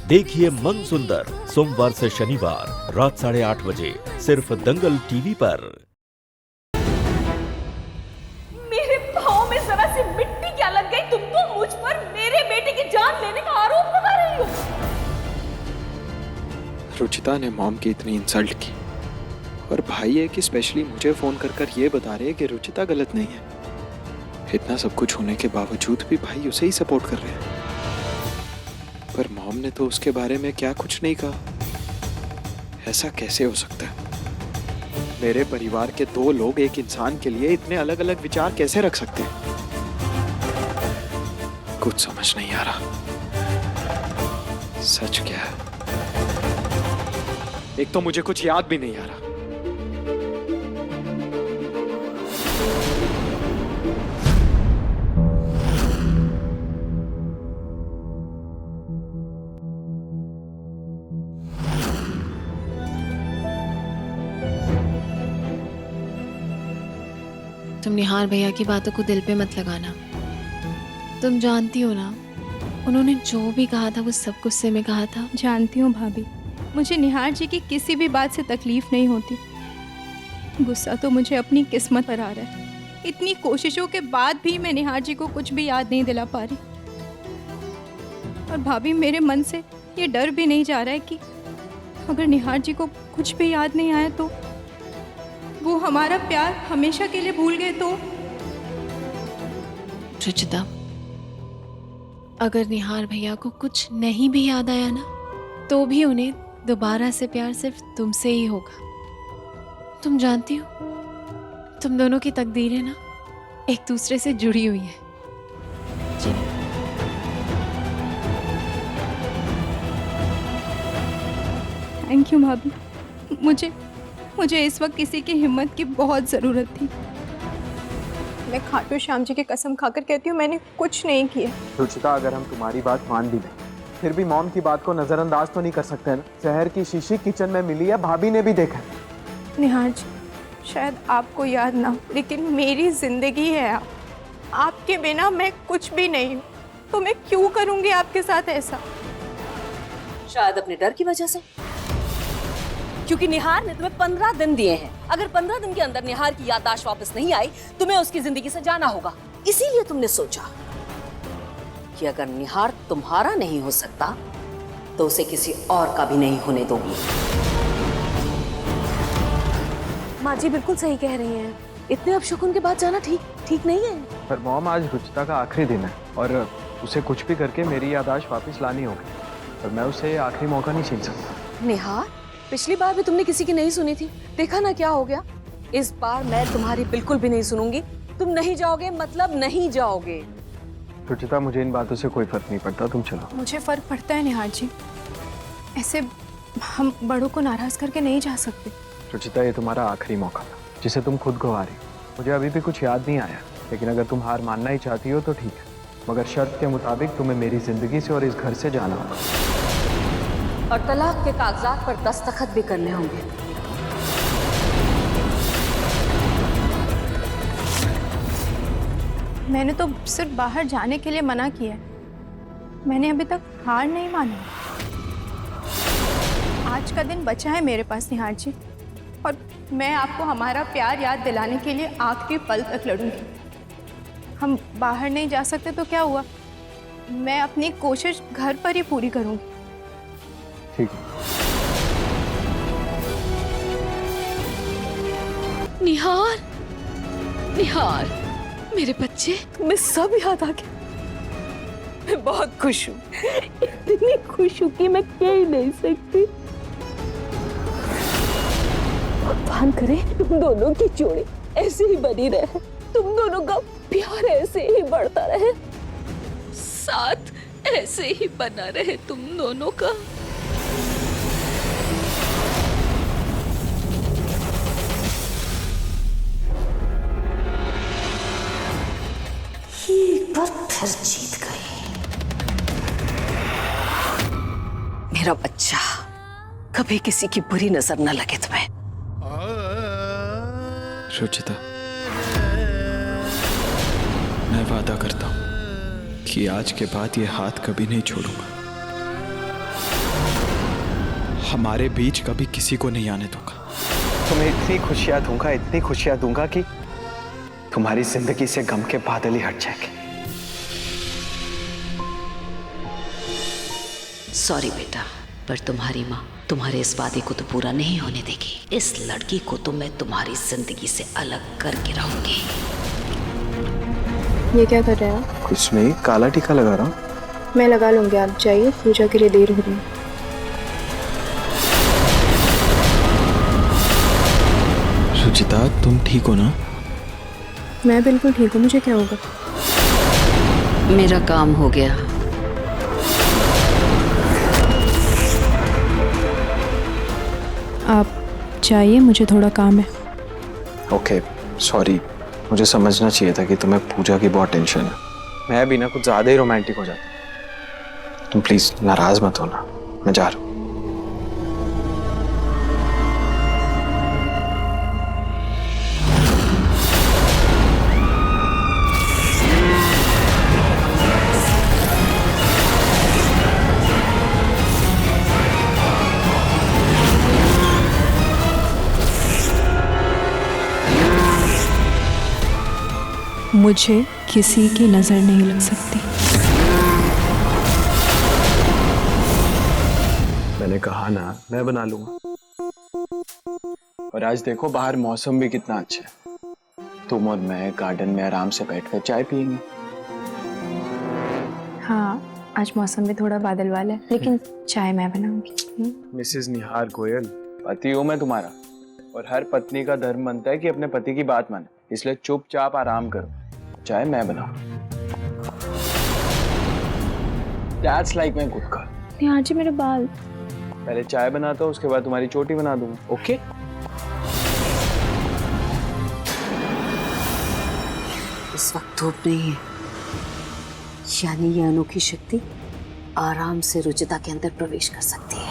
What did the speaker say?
देखिए मन सुंदर सोमवार से शनिवार रात 8:30 बजे सिर्फ दंगल टीवी पर। मेरे पाँव में जरा सी मिट्टी क्या लग गई? तुम तो मुझ पर मेरे बेटे की जान लेने का आरोप लगा रही हो। रुचिता ने मॉम की इतनी इंसल्ट की और भाई है कि स्पेशली मुझे फोन कर ये बता रहे हैं कि रुचिता गलत नहीं है। इतना सब कुछ होने के बावजूद भी भाई उसे ही सपोर्ट कर रहे हैं। पर मॉम ने तो उसके बारे में क्या कुछ नहीं कहा। ऐसा कैसे हो सकता है? मेरे परिवार के दो लोग एक इंसान के लिए इतने अलग अलग विचार कैसे रख सकते हैं? कुछ समझ नहीं आ रहा। सच क्या है? एक तो मुझे कुछ याद भी नहीं आ रहा। तुम निहार भैया की बातों को दिल पे मत लगाना। तुम जानती हो ना, उन्होंने जो भी कहा था वो सब गुस्से में कहा था। जानती हूँ भाभी, मुझे निहार जी की किसी भी बात से तकलीफ नहीं होती। गुस्सा तो मुझे अपनी किस्मत पर आ रहा है। इतनी कोशिशों के बाद भी मैं निहार जी को कुछ भी याद नहीं दिला पा रही। और भाभी, मेरे मन से ये डर भी नहीं जा रहा है कि अगर निहार जी को कुछ भी याद नहीं आया तो वो हमारा प्यार हमेशा के लिए भूल गए तो। रुचिता, अगर निहार भैया को कुछ नहीं भी याद आया ना, तो भी उन्हें दोबारा से प्यार सिर्फ तुमसे ही होगा। तुम जानती हो, तुम दोनों की तकदीरें ना एक दूसरे से जुड़ी हुई है। थैंक यू भाभी। मुझे इस वक्त किसी की हिम्मत की बहुत ज़रूरत थी। मैं खाटू श्याम जी की कसम खाकर कहती हूँ, मैंने कुछ नहीं किया। रुचिता, अगर हम तुम्हारी बात मान भी लें, फिर भी मॉम की बात को नजरअंदाज तो नहीं कर सकते ना। शहर की शीशी किचन में मिली है, भाभी ने भी देखा। निहार जी, शायद आपको याद ना हो, लेकिन मेरी जिंदगी है आप। आपके बिना मैं कुछ भी नहीं हूँ, तो मैं क्यों करूँगी आपके साथ ऐसा? शायद अपने डर की वजह से, क्योंकि निहार ने तुम्हें 15 दिन दिए हैं। अगर 15 दिन के अंदर निहार की याददाश्त वापस नहीं आई, तुम्हें उसकी जिंदगी से जाना होगा। इसीलिए तुमने सोचा कि अगर निहार तुम्हारा नहीं हो सकता तो उसे किसी और का भी नहीं होने दोगी। माँ जी बिल्कुल सही कह रही हैं। इतने अपशकुन के बाद जाना ठीक नहीं है। पर मॉम, आज रुचिता का आखिरी दिन है और उसे कुछ भी करके मेरी याददाश्त वापस लानी होगी। और मैं उसे आखिरी मौका नहीं छीन सकता। निहार, पिछली बार भी तुमने किसी की नहीं सुनी थी, देखा ना क्या हो गया। इस बार मैं तुम्हारी बिल्कुल भी नहीं सुनूंगी। तुम नहीं जाओगे मतलब नहीं जाओगे। रुचिता, मुझे इन बातों से कोई फर्क नहीं पड़ता, तुम चलो। मुझे फ़र्क पड़ता है निहार जी। ऐसे हम बड़ों को नाराज करके नहीं जा सकते। रुचिता, ये तुम्हारा आखिरी मौका था जिसे तुम खुद गंवा रही हो। मुझे अभी भी कुछ याद नहीं आया, लेकिन अगर तुम हार मानना ही चाहती हो तो ठीक है, मगर शर्त के मुताबिक तुम्हें मेरी जिंदगी से और इस घर से जाना होगा। और तलाक के कागजात पर दस्तखत भी करने होंगे। मैंने तो सिर्फ बाहर जाने के लिए मना किया है। मैंने अभी तक हार नहीं मानी। आज का दिन बचा है मेरे पास निहार जी, और मैं आपको हमारा प्यार याद दिलाने के लिए आखिरी पल तक लड़ूंगी। हम बाहर नहीं जा सकते तो क्या हुआ, मैं अपनी कोशिश घर पर ही पूरी करूंगी। ठीक है। निहार, निहार, मेरे बच्चे, तुम्हें सब याद आ गया। मैं बहुत खुश हूँ, इतनी खुश हूँ कि मैं कह ही नहीं सकती। भगवान करे तुम दोनों की जोड़ी ऐसे ही बनी रहे, तुम दोनों का प्यार ऐसे ही बढ़ता रहे, साथ ऐसे ही बना रहे तुम दोनों का। एक बार फिर जीत गई। मेरा बच्चा, कभी किसी की बुरी नजर न लगे तुम्हें। रुचिता, मैं वादा करता हूं कि आज के बाद ये हाथ कभी नहीं छोड़ूंगा। हमारे बीच कभी किसी को नहीं आने दूंगा। तुम्हें इतनी खुशियां दूंगा कि तुम्हारी जिंदगी से गम के बादल ही हट जाएंगे। सॉरी बेटा, पर तुम्हारी माँ तुम्हारे इस वादे को तो पूरा नहीं होने देगी। इस लड़की को तो मैं तुम्हारी जिंदगी से अलग करके रहूंगी। ये क्या कर रहे हैं आप? कुछ नहीं, काला टीका लगा रहा हूँ। मैं लगा लूंगी, आप जाइए, पूजा के लिए देर हो रही है। रुचिता, तुम ठीक हो ना? मैं बिल्कुल ठीक हूँ, मुझे क्या होगा? मेरा काम हो गया। आप जाइए, मुझे थोड़ा काम है। ओके, सॉरी, मुझे समझना चाहिए था कि तुम्हें पूजा की बहुत टेंशन है। मैं भी ना कुछ ज्यादा ही रोमांटिक हो जाता। तुम प्लीज नाराज मत होना, मैं जा रहा हूँ। मुझे किसी की नजर नहीं लग सकती। मैंने कहा ना, मैं बना लूंगा। और आज देखो बाहर मौसम भी कितना अच्छा है। तुम और मैं गार्डन में आराम से बैठकर चाय पियेंगे। हाँ, आज मौसम भी थोड़ा बादल वाला है, लेकिन चाय मैं बनाऊंगी। मिसेस निहार गोयल, पति हूं मैं तुम्हारा, और हर पत्नी का धर्म बनता है कि अपने पति की बात माने। इसलिए चुपचाप आराम करो, चाय मैं बनाऊं। That's like my good girl। निहार जी, मेरे बाल। पहले चाय बनाता हूँ, उसके बाद तुम्हारी चोटी बना दूंगा। ओके? इस वक्त धूप नहीं है, यानी ये अनोखी शक्ति आराम से रुचिता के अंदर प्रवेश कर सकती है।